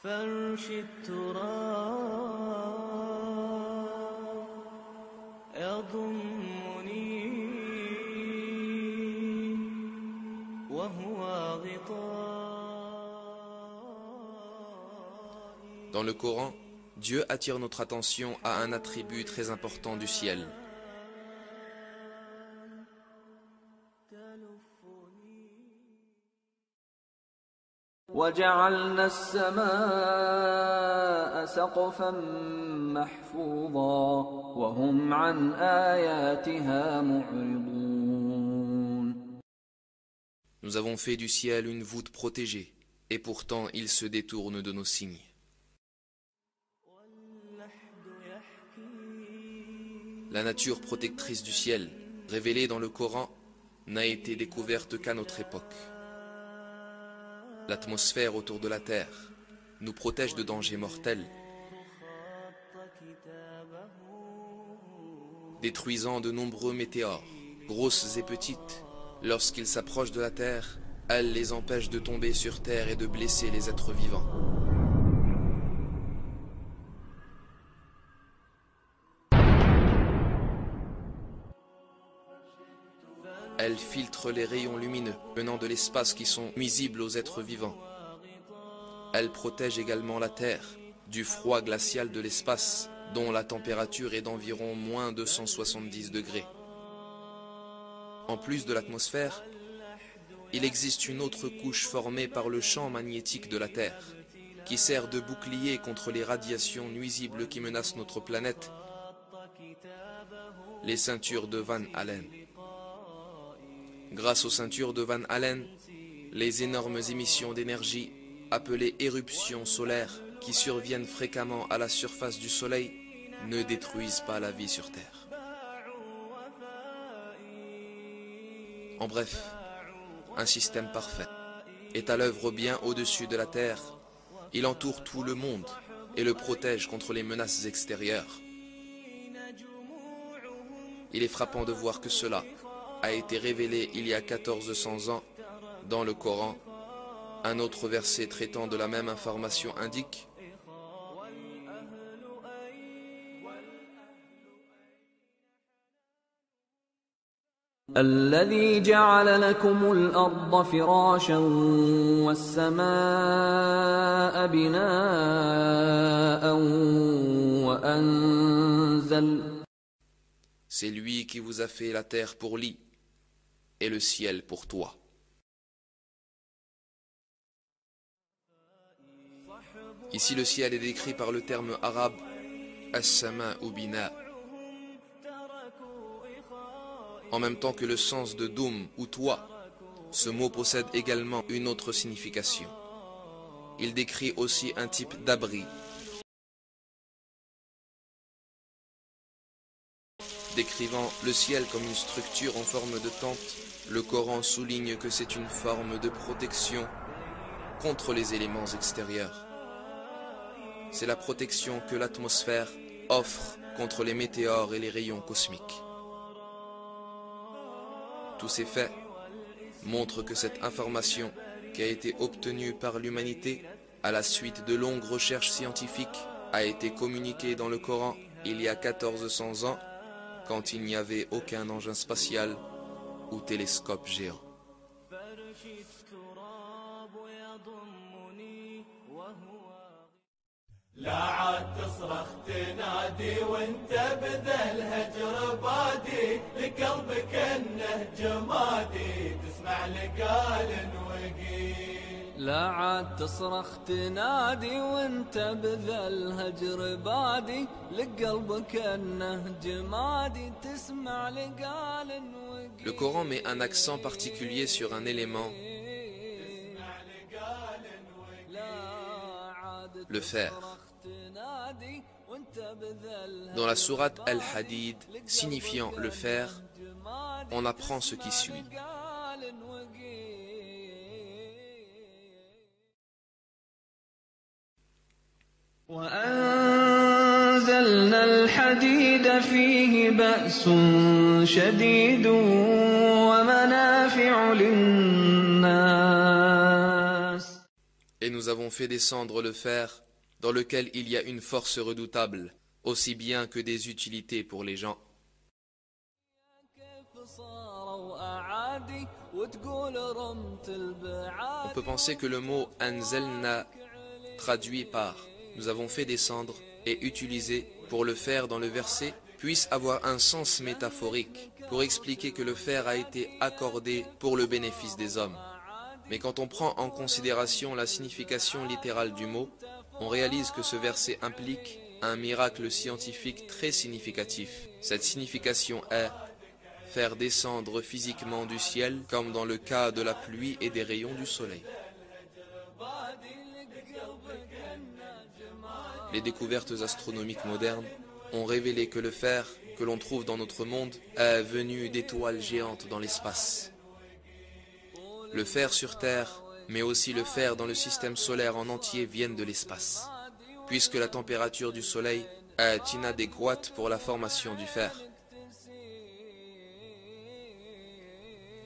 Dans le Coran, Dieu attire notre attention à un attribut très important du ciel. وَجَعَلْنَا السَّمَاءَ سَقْفًا مَحْفُوظًا وَهُمْ عَنْ آيَاتِهَا مُعْرِضُونَ. Nous avons fait du ciel une voûte protégée, et pourtant ils se détournent de nos signes. La nature protectrice du ciel, révélée dans le Coran, n'a été découverte qu'à notre époque. L'atmosphère autour de la Terre nous protège de dangers mortels, détruisant de nombreux météores, grosses et petites. Lorsqu'ils s'approchent de la Terre, elle les empêche de tomber sur Terre et de blesser les êtres vivants. Elle filtre les rayons lumineux venant de l'espace qui sont nuisibles aux êtres vivants. Elle protège également la Terre du froid glacial de l'espace, dont la température est d'environ moins 270 degrés. En plus de l'atmosphère, il existe une autre couche formée par le champ magnétique de la Terre, qui sert de bouclier contre les radiations nuisibles qui menacent notre planète, les ceintures de Van Allen. Grâce aux ceintures de Van Allen, les énormes émissions d'énergie, appelées éruptions solaires, qui surviennent fréquemment à la surface du Soleil, ne détruisent pas la vie sur Terre. En bref, un système parfait est à l'œuvre bien au-dessus de la Terre. Il entoure tout le monde et le protège contre les menaces extérieures. Il est frappant de voir que cela a été révélé il y a 1400 ans dans le Coran. Un autre verset traitant de la même information indique: الذي جعل لكم الأرض فراشا والسماء بناء وأنزل. C'est lui qui vous a fait la terre pour lit et le ciel pour toit. Ici le ciel est décrit par le terme arabe as-sama'u bina, en même temps que le sens de doum ou toit. Ce mot possède également une autre signification. Il décrit aussi un type d'abri, décrivant le ciel comme une structure en forme de tente. Le Coran souligne que c'est une forme de protection contre les éléments extérieurs. C'est la protection que l'atmosphère offre contre les météores et les rayons cosmiques. Tous ces faits montrent que cette information, qui a été obtenue par l'humanité à la suite de longues recherches scientifiques, a été communiquée dans le Coran il y a 1400 ans, quand il n'y avait aucun engin spatial ou télescope géant. لا عاد تصرخ تنادي وانت بذا الهجر بادي لقلبك انه جمادي تسمع لقال وقيل. لا عاد تصرخ تنادي وانت بذا الهجر بادي لقلبك انه جمادي تسمع لقال وقيل. Le Coran met un accent particulier sur un élément, le fer. Dans la sourate Al-Hadid, signifiant le fer, on apprend ce qui suit. وأنزلنا الحديد فيه بأس شديد ومنافع للناس. Et nous avons fait descendre le fer, dans lequel il y a une force redoutable, aussi bien que des utilités pour les gens. On peut penser que le mot « anzelna » traduit par « nous avons fait descendre » et utilisé pour le fer dans le verset puisse avoir un sens métaphorique pour expliquer que le fer a été accordé pour le bénéfice des hommes. Mais quand on prend en considération la signification littérale du mot, on réalise que ce verset implique un miracle scientifique très significatif. Cette signification est faire descendre physiquement du ciel, comme dans le cas de la pluie et des rayons du soleil. Les découvertes astronomiques modernes ont révélé que le fer que l'on trouve dans notre monde est venu d'étoiles géantes dans l'espace. Le fer sur Terre, mais aussi le fer dans le système solaire en entier viennent de l'espace, puisque la température du Soleil est inadéquate pour la formation du fer.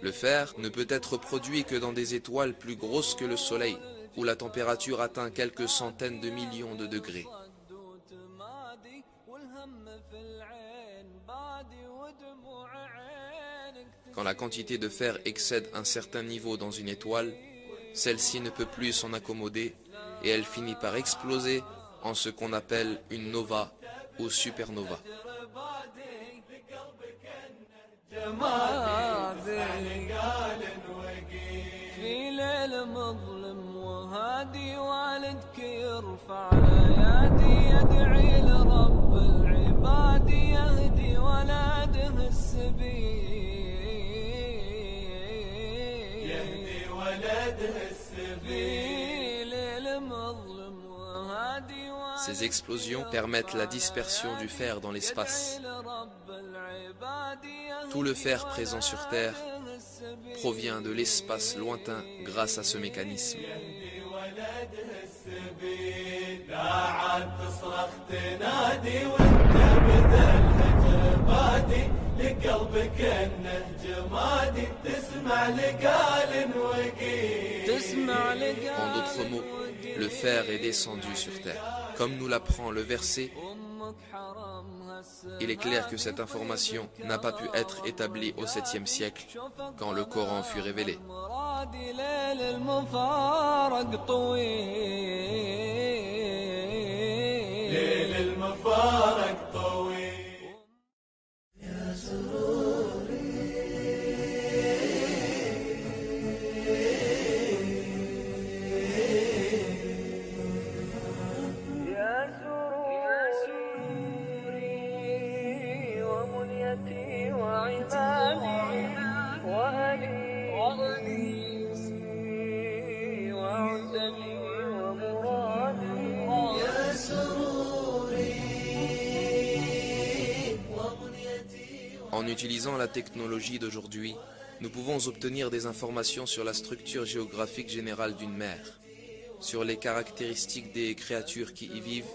Le fer ne peut être produit que dans des étoiles plus grosses que le Soleil, où la température atteint quelques centaines de millions de degrés. Quand la quantité de fer excède un certain niveau dans une étoile, celle-ci ne peut plus s'en accommoder et elle finit par exploser en ce qu'on appelle une nova ou supernova. Ces explosions permettent la dispersion du fer dans l'espace. Tout le fer présent sur Terre provient de l'espace lointain grâce à ce mécanisme. En d'autres mots, le fer est descendu sur Terre. Comme nous l'apprend le verset, il est clair que cette information n'a pas pu être établie au 7e siècle, quand le Coran fut révélé. En utilisant la technologie d'aujourd'hui, nous pouvons obtenir des informations sur la structure géographique générale d'une mer, sur les caractéristiques des créatures qui y vivent,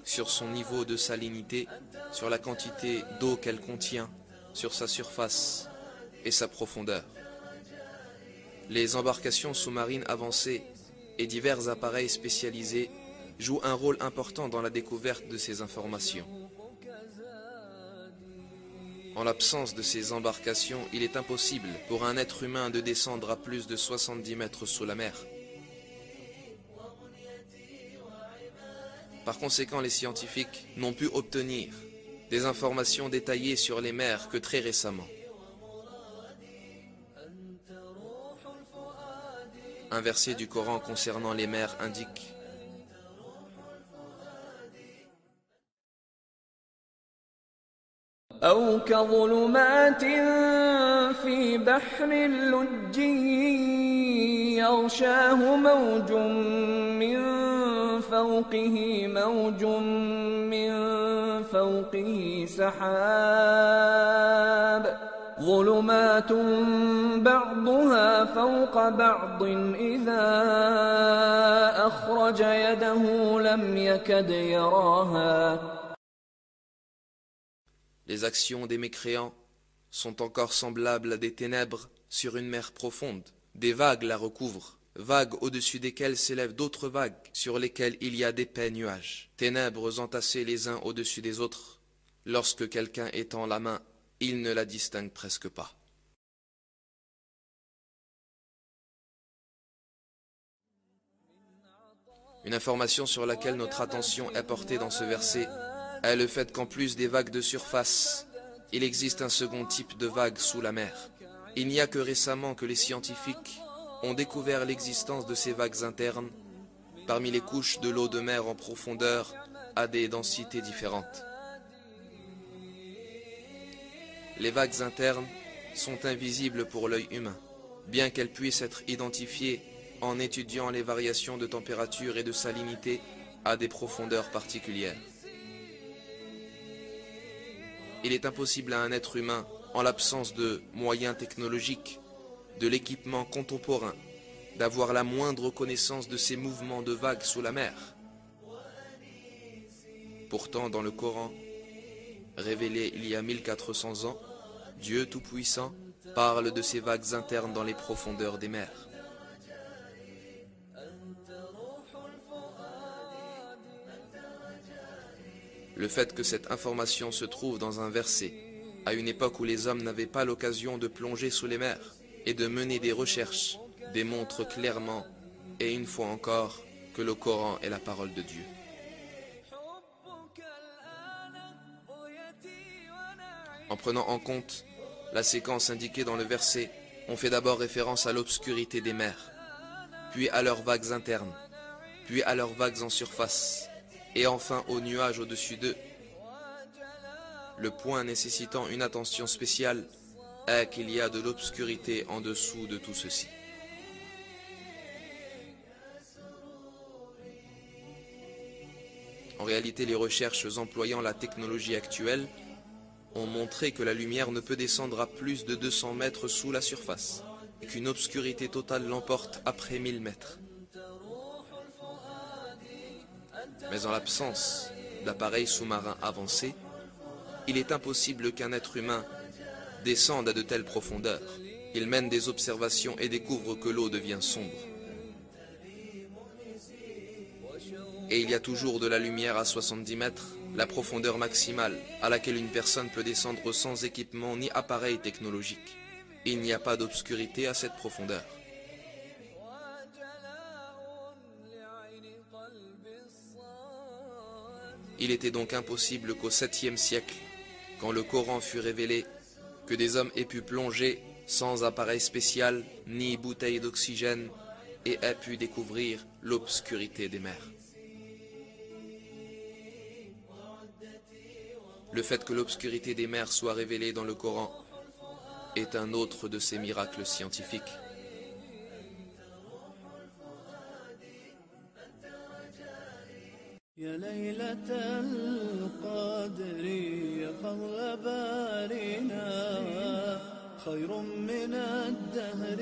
sur son niveau de salinité, sur la quantité d'eau qu'elle contient, sur sa surface et sa profondeur. Les embarcations sous-marines avancées et divers appareils spécialisés jouent un rôle important dans la découverte de ces informations. En l'absence de ces embarcations, il est impossible pour un être humain de descendre à plus de 70 mètres sous la mer. Par conséquent, les scientifiques n'ont pu obtenir des informations détaillées sur les mers que très récemment. Un verset du Coran concernant les mers indique: أو كظلمات في بحر لجي يغشاه موج من فوقه موج من فوقه سحاب ظلمات بعضها فوق بعض إذا أخرج يده لم يكد يراها. Les actions des mécréants sont encore semblables à des ténèbres sur une mer profonde. Des vagues la recouvrent, vagues au-dessus desquelles s'élèvent d'autres vagues, sur lesquelles il y a d'épais nuages, ténèbres entassées les uns au-dessus des autres. Lorsque quelqu'un étend la main, il ne la distingue presque pas. Une information sur laquelle notre attention est portée dans ce verset est le fait qu'en plus des vagues de surface, il existe un second type de vagues sous la mer. Il n'y a que récemment que les scientifiques ont découvert l'existence de ces vagues internes parmi les couches de l'eau de mer en profondeur à des densités différentes. Les vagues internes sont invisibles pour l'œil humain, bien qu'elles puissent être identifiées en étudiant les variations de température et de salinité à des profondeurs particulières. Il est impossible à un être humain, en l'absence de moyens technologiques, de l'équipement contemporain, d'avoir la moindre connaissance de ces mouvements de vagues sous la mer. Pourtant, dans le Coran, révélé il y a 1400 ans, Dieu Tout-Puissant parle de ces vagues internes dans les profondeurs des mers. Le fait que cette information se trouve dans un verset, à une époque où les hommes n'avaient pas l'occasion de plonger sous les mers et de mener des recherches, démontre clairement, et une fois encore, que le Coran est la parole de Dieu. En prenant en compte la séquence indiquée dans le verset, on fait d'abord référence à l'obscurité des mers, puis à leurs vagues internes, puis à leurs vagues en surface, et enfin aux nuages au-dessus d'eux. Le point nécessitant une attention spéciale est qu'il y a de l'obscurité en dessous de tout ceci. En réalité, les recherches employant la technologie actuelle ont montré que la lumière ne peut descendre à plus de 200 mètres sous la surface, et qu'une obscurité totale l'emporte après 1000 mètres. Mais en l'absence d'appareils sous-marins avancés, il est impossible qu'un être humain descende à de telles profondeurs. Il mène des observations et découvre que l'eau devient sombre. Et il y a toujours de la lumière à 70 mètres, la profondeur maximale à laquelle une personne peut descendre sans équipement ni appareil technologique. Il n'y a pas d'obscurité à cette profondeur. Il était donc impossible qu'au 7e siècle, quand le Coran fut révélé, que des hommes aient pu plonger sans appareil spécial ni bouteille d'oxygène et aient pu découvrir l'obscurité des mers. Le fait que l'obscurité des mers soit révélée dans le Coran est un autre de ces miracles scientifiques. يا ليلة القدر يا فضل بارنا خير من الدهر